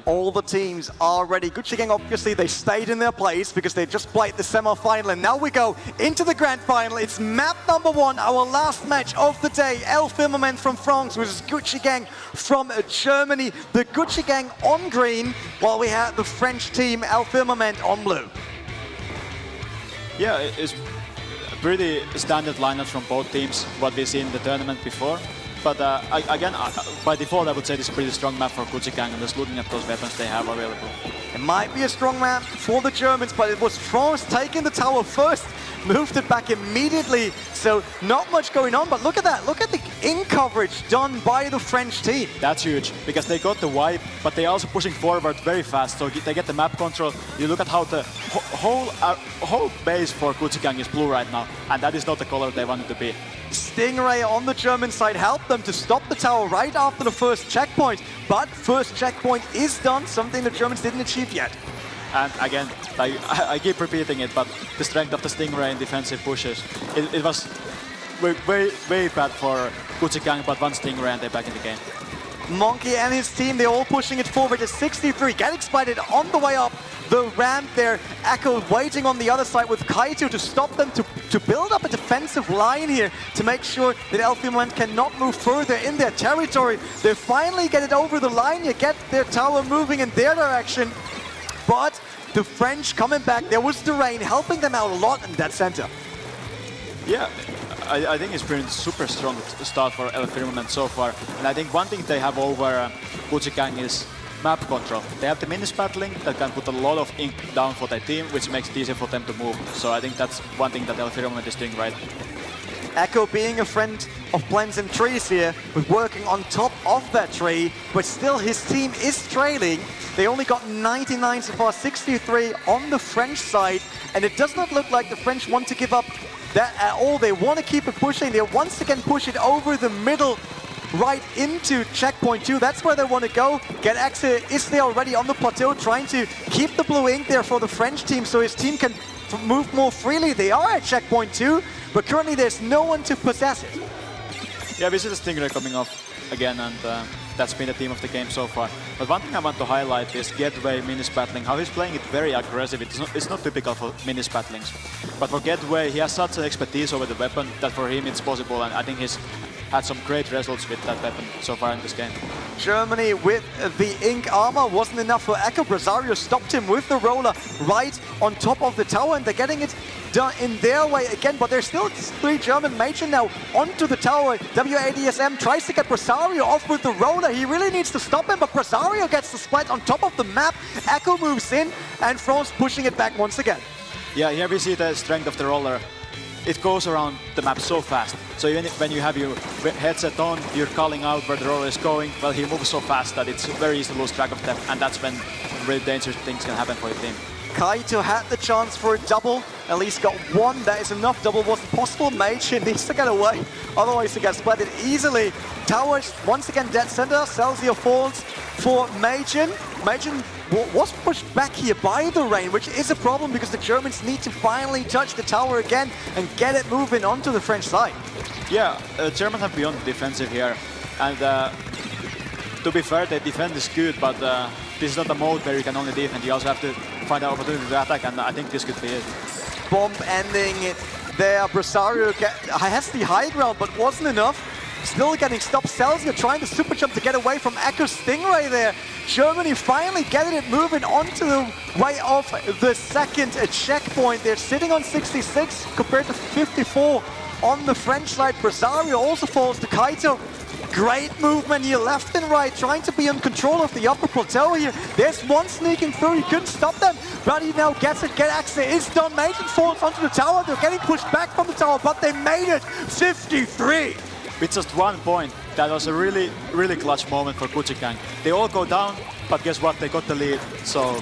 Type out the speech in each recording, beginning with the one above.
All the teams are ready. Gucci Gang, obviously, they stayed in their place because they just played the semi-final. And now we go into the grand final. It's map number 1, our last match of the day. Firmament from France versus Gucci Gang from Germany. The Gucci Gang on green, while we have the French team, Firmament, on blue. Yeah, it's a pretty standard lineup from both teams, what we've seen in the tournament before. But again, by default, I would say this is a pretty strong map for Gucci Gang, and just looking at those weapons they have available. It might be a strong map for the Germans, but it was France taking the tower first, moved it back immediately, so not much going on. But look at that, look at the in coverage done by the French team. That's huge, because they got the wipe, but they're also pushing forward very fast, so they get the map control. You look at how the whole base for Gucci Gang is blue right now, and that is not the color they wanted to be. Stingray on the German side helped them to stop the tower right after the first checkpoint, but first checkpoint is done, something the Germans didn't achieve yet. And again, I keep repeating it, but the strength of the Stingray in defensive pushes, it was very bad for Gucci Gang, but one Stingray and they're back in the game. Monkey and his team, they're all pushing it forward to 63, getting spotted on the way up the ramp there. Echo waiting on the other side with Kaito to stop them, to build up a defensive line here to make sure that Firmament cannot move further in their territory. They finally get it over the line, you get their tower moving in their direction, but the French coming back, there was the rain helping them out a lot in that center. Yeah, I think it's been a super strong start for Firmament so far, and I think one thing they have over Gucci Gang is map control. They have the minis battling that can put a lot of ink down for their team, which makes it easier for them to move. So I think that's one thing that Firmament is doing right. Echo being a friend of plants and trees here, with working on top of that tree, but still his team is trailing. They only got 99 so far, 63 on the French side, and it does not look like the French want to give up that at all. They want to keep it pushing. They once again push it over the middle, right into checkpoint 2. That's where they want to go. Get Axe is there already on the plateau, trying to keep the blue ink there for the French team so his team can move more freely. They are at checkpoint 2, but currently there's no one to possess it. Yeah, we see the Stingray coming off again, and that's been the theme of the game so far. But one thing I want to highlight is Getway minis battling, how he's playing it very aggressive. It's not typical for minis battlings. But for Getway, he has such an expertise over the weapon that for him it's possible, and I think he's had some great results with that weapon so far in this game. Germany with the ink armor wasn't enough for Echo. Brasario stopped him with the roller right on top of the tower, and they're getting it done in their way again, but there's still 3 German Major now onto the tower. WADSM tries to get Brasario off with the roller. He really needs to stop him, but Brasario gets the split on top of the map. Echo moves in, and France pushing it back once again. Yeah, here we see the strength of the roller. It goes around the map so fast. So even when you have your headset on, you're calling out where the roller is going, well, he moves so fast that it's very easy to lose track of them, and that's when really dangerous things can happen for your team. Kaito had the chance for a double, at least got one. That is enough. Double wasn't possible. Mage needs to get away, otherwise he gets splatted easily. Towers once again dead center. Celsius falls for Majin. Majin was pushed back here by the rain, which is a problem because the Germans need to finally touch the tower again and get it moving onto the French side. Yeah, Germans have beyond defensive here, and to be fair, their defense is good, but this is not a mode where you can only defend. You also have to find an opportunity to attack, and I think this could be it. Bomb ending it there. Brasario has the high ground, but wasn't enough. Still getting stopped. Celsius trying to super jump to get away from Echo Stingray there. Germany finally getting it moving onto the way of the second checkpoint. They're sitting on 66 compared to 54 on the French side. Brasario also falls to Kaito. Great movement here, left and right, trying to be in control of the upper plateau here. There's one sneaking through, he couldn't stop them, but he now gets it. Get Axe is done. Major falls onto the tower. They're getting pushed back from the tower, but they made it. 53. With just 1 point, that was a really clutch moment for Gucci Gang. They all go down, but guess what? They got the lead, so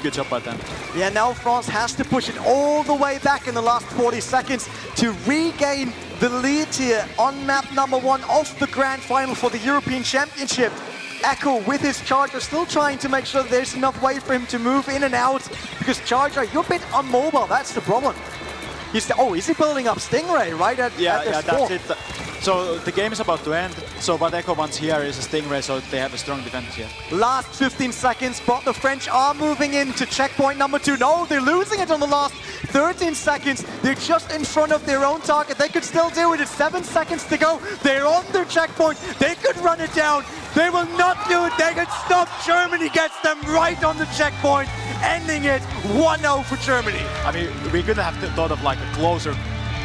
good job by them. Yeah, now France has to push it all the way back in the last 40 seconds to regain the lead here on map number 1 of the grand final for the European Championship. Echo with his Charger still trying to make sure there's enough way for him to move in and out, because Charger, you're a bit immobile, that's the problem. Is he building up Stingray right at yeah, spawn? that's it. So the game is about to end. So what Echo wants here is a Stingray, so they have a strong defense here. Last 15 seconds, but the French are moving into checkpoint number 2. No, they're losing it on the last 13 seconds. They're just in front of their own target. They could still do it. It's 7 seconds to go. They're on their checkpoint. They could run it down. They will not do it. They could stop. Germany gets them right on the checkpoint, ending it 1-0 for Germany. I mean, we couldn't have thought of like a closer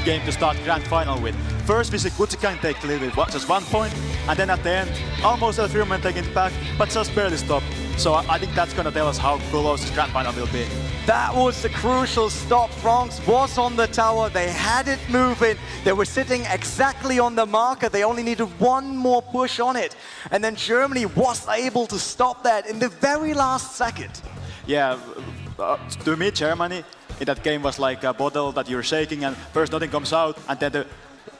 game to start grand final with. First, we see Kuchikan take the lead with just 1 point, and then at the end, almost a Firmament taking it back, but just barely stopped. So I think that's going to tell us how close this grand final will be. That was the crucial stop. France was on the tower. They had it moving. They were sitting exactly on the marker. They only needed one more push on it. And then Germany was able to stop that in the very last second. Yeah, to me, Germany in that game was like a bottle that you're shaking, and first nothing comes out, and then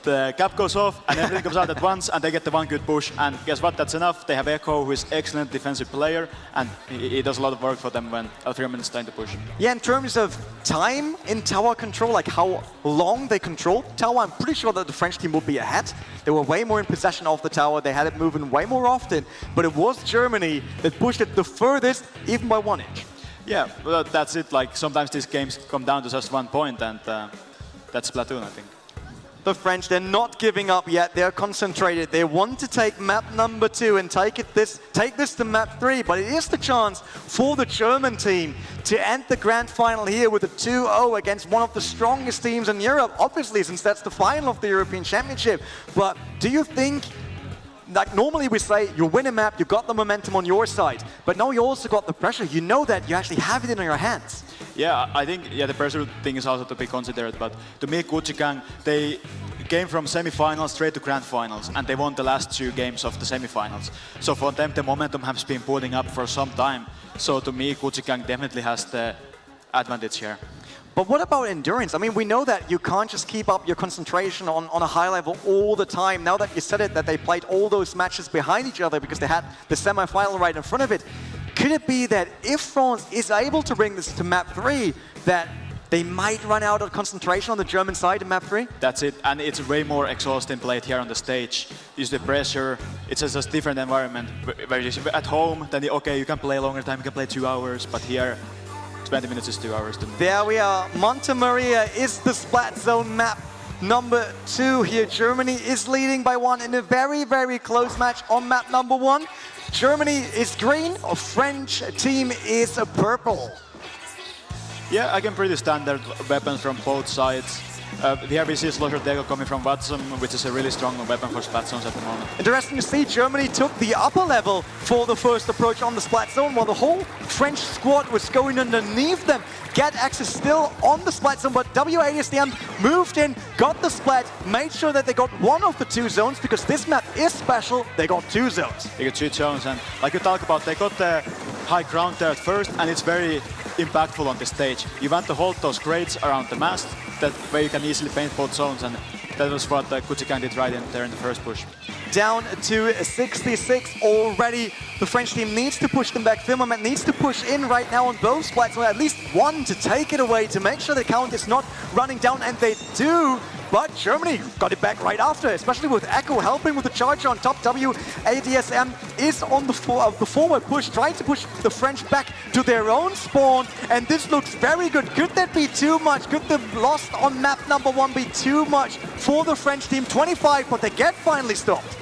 the cap goes off, and everything comes out at once, and they get the one good push. And guess what? That's enough. They have Echo, who is excellent defensive player, and he does a lot of work for them when Firmament is trying to push. Yeah, in terms of time in tower control, like how long they controlled tower, I'm pretty sure that the French team would be ahead. They were way more in possession of the tower. They had it moving way more often, but it was Germany that pushed it the furthest, even by 1 inch. Yeah, well, that's it. Like sometimes these games come down to just 1 point, and that's Splatoon, I think. The French, they're not giving up yet. They're concentrated. They want to take map number 2 and take this to map 3. But it is the chance for the German team to end the grand final here with a 2-0 against one of the strongest teams in Europe, obviously, since that's the final of the European Championship. But do you think, like normally we say, you win a map, you got the momentum on your side, but now you also got the pressure. You know that you actually have it in your hands. Yeah, I think the pressure thing is also to be considered, but to me, Kuchikan, they came from semi-finals straight to grand finals, and they won the last 2 games of the semi-finals. So for them, the momentum has been building up for some time. So to me, Kuchikan definitely has the advantage here. But what about endurance? I mean, we know that you can't just keep up your concentration on a high level all the time. Now that you said it, that they played all those matches behind each other because they had the semi-final right in front of it, could it be that if France is able to bring this to map 3, that they might run out of concentration on the German side in map 3? That's it, and it's way more exhausting played here on the stage. Use the pressure, it's just a different environment. Where you're at home, then okay, you can play longer time, you can play 2 hours, but here, 20 minutes is 2 hours to me. There we are. Monte Maria is the Splat Zone map number 2 here. Germany is leading by 1 in a very, very close match on map number 1. Germany is green, a French team is purple. Yeah, again, pretty standard weapons from both sides. Here we see Slosher Dego coming from Watson, which is a really strong weapon for Splat Zones at the moment. Interesting to see, Germany took the upper level for the first approach on the Splat Zone, while the whole French squad was going underneath them. Get access still on the Splat Zone, but W80SDM moved in, got the Splat, made sure that they got one of the 2 zones, because this map is special, they got 2 zones. They got 2 zones, and like you talk about, they got the high ground there at first, and it's very impactful on the stage. You want to hold those crates around the mast, that way you can easily paint both zones, and that was what Kuchikan did right in there in the first push. Down to 66 already. The French team needs to push them back. Firmament needs to push in right now on both splats, or at least one to take it away, to make sure the count is not running down, and they do. But Germany got it back right after, especially with Echo helping with the charge on top. W80SDM is on the forward push, trying to push the French back to their own spawn, and this looks very good. Could that be too much? Could the loss on map number 1 be too much for the French team? 25, but they get finally stopped.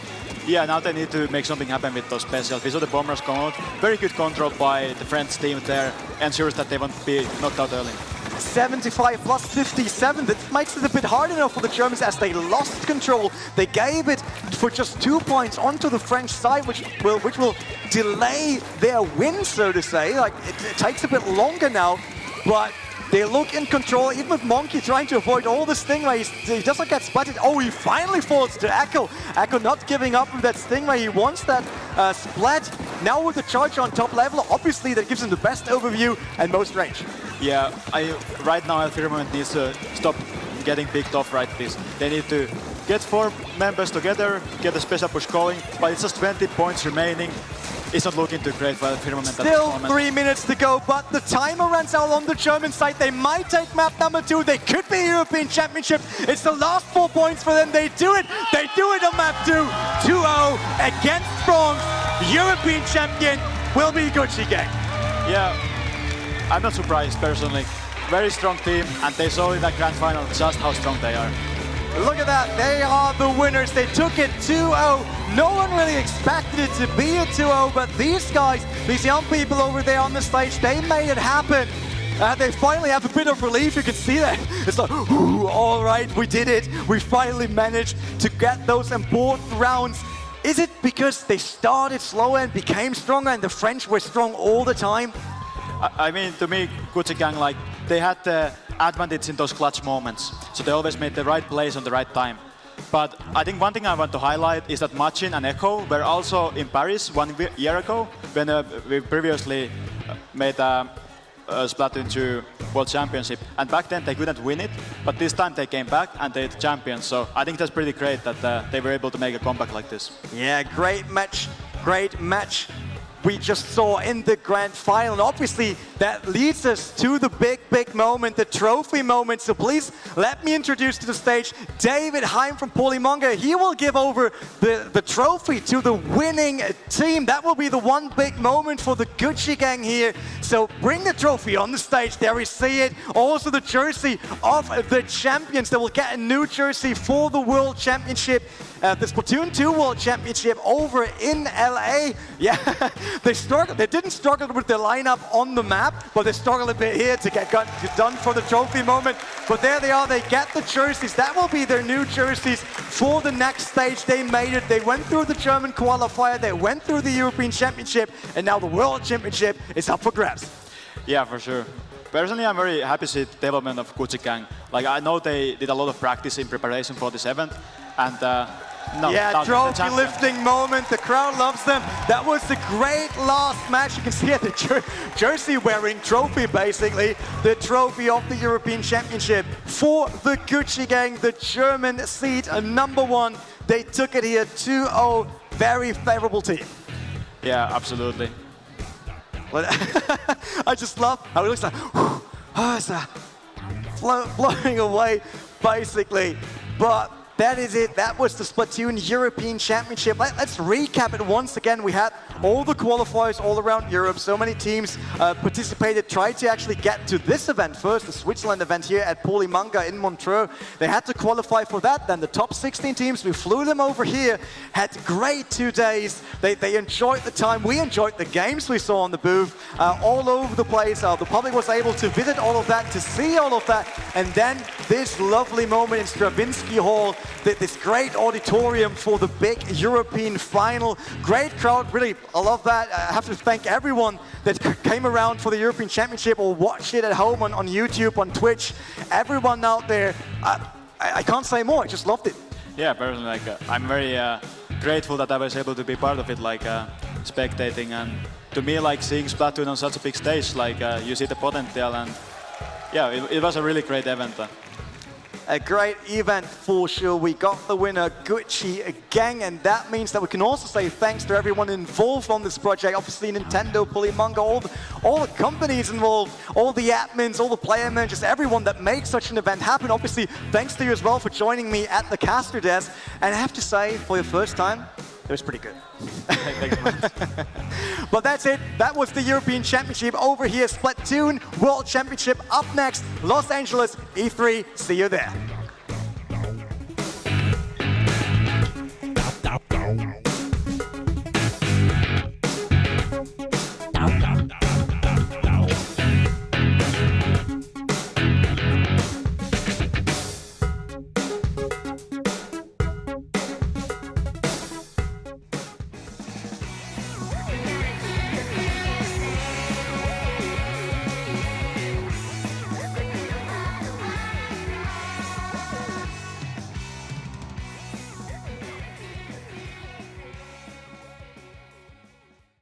Yeah, now they need to make something happen with those specials. We saw the bombers come out. Very good control by the French team there, ensures that they won't be knocked out early. 75 plus 57, that makes it a bit hard enough for the Germans as they lost control. They gave it for just 2 points onto the French side, which will delay their win, so to say. Like, it takes a bit longer now, but they look in control, even with Monkey trying to avoid all the Stingrays. He doesn't get splatted. Oh, he finally falls to Echo. Echo not giving up with that Stingray. He wants that splat. Now with the charge on top level, obviously that gives him the best overview and most range. Yeah, right now Firmament needs to stop getting picked off right this. They need to get 4 members together, get a special push going, but it's just 20 points remaining. it's not looking too great for Firmament at Still the moment. 3 minutes to go, but the timer runs out on the German side. They might take map number 2. They could be European Championship. It's the last 4 points for them. They do it. They do it on map 2. 2-0 against France. European champion will be Gucci Gang. Yeah, I'm not surprised personally. Very strong team, and they saw in that grand final just how strong they are. Look at that, they are the winners. They took it 2-0. No one really expected it to be a 2-0, but these guys, these young people over there on the stage, they made it happen. They finally have a bit of relief, you can see that. It's like, ooh, all right, we did it. We finally managed to get those important rounds. Is it because they started slower and became stronger and the French were strong all the time? I mean, to me, Gucci Gang, like, they had the advantage in those clutch moments. So they always made the right plays on the right time. But I think one thing I want to highlight is that Machin and Echo were also in Paris 1 year ago when we previously made Splatoon 2 World Championship. And back then they couldn't win it, but this time they came back and they're the champions. So I think that's pretty great that they were able to make a comeback like this. Yeah, great match we just saw in the grand final. And obviously, that leads us to the big moment, the trophy moment. So please let me introduce to the stage David Heim from Polymonga. He will give over the trophy to the winning team. That will be the one big moment for the Gucci Gang here. So bring the trophy on the stage. There we see it. Also the jersey of the champions. They will get a new jersey for the World Championship. The Splatoon 2 World Championship over in LA. Yeah, they didn't struggle with their lineup on the map, but they struggled a bit here to get done for the trophy moment. But there they are, they get the jerseys. That will be their new jerseys for the next stage. They made it. They went through the German qualifier, they went through the European Championship, and now the World Championship is up for grabs. Yeah, for sure. Personally, I'm very happy to see the development of Gucci Gang. Like, I know they did a lot of practice in preparation for this event, and trophy lifting moment. The crowd loves them. That was the great last match. You can see it, the jersey wearing trophy, basically. The trophy of the European Championship for the Gucci Gang, the German seed number 1. They took it here 2-0. Very favorable team. Yeah, absolutely. I just love how it looks like, it's blowing away, basically. But that is it. That was the Splatoon European Championship. Let's recap it once again. We had all the qualifiers all around Europe. So many teams participated, tried to actually get to this event first, the Switzerland event here at Polymonga in Montreux. They had to qualify for that. Then the top 16 teams, we flew them over here, had great 2 days. They enjoyed the time. We enjoyed the games we saw on the booth all over the place. The public was able to visit all of that, to see all of that. And then this lovely moment in Stravinsky Hall, this great auditorium for the big European final. Great crowd, really, I love that. I have to thank everyone that came around for the European Championship or watched it at home on YouTube, on Twitch. Everyone out there, I can't say more, I just loved it. Yeah, personally, like, I'm very grateful that I was able to be part of it, like spectating. And to me, like, seeing Splatoon on such a big stage, like, you see the potential, and yeah, it was a really great event. A great event for sure. We got the winner, Gucci Gang, and that means that we can also say thanks to everyone involved on this project. Obviously, Nintendo, Polymonga, all the companies involved, all the admins, all the player managers, everyone that makes such an event happen. Obviously, thanks to you as well for joining me at the caster desk. And I have to say, for your first time, it was pretty good. Thanks, man. But that's it. That was the European Championship over here. Splatoon World Championship up next. Los Angeles E3. See you there.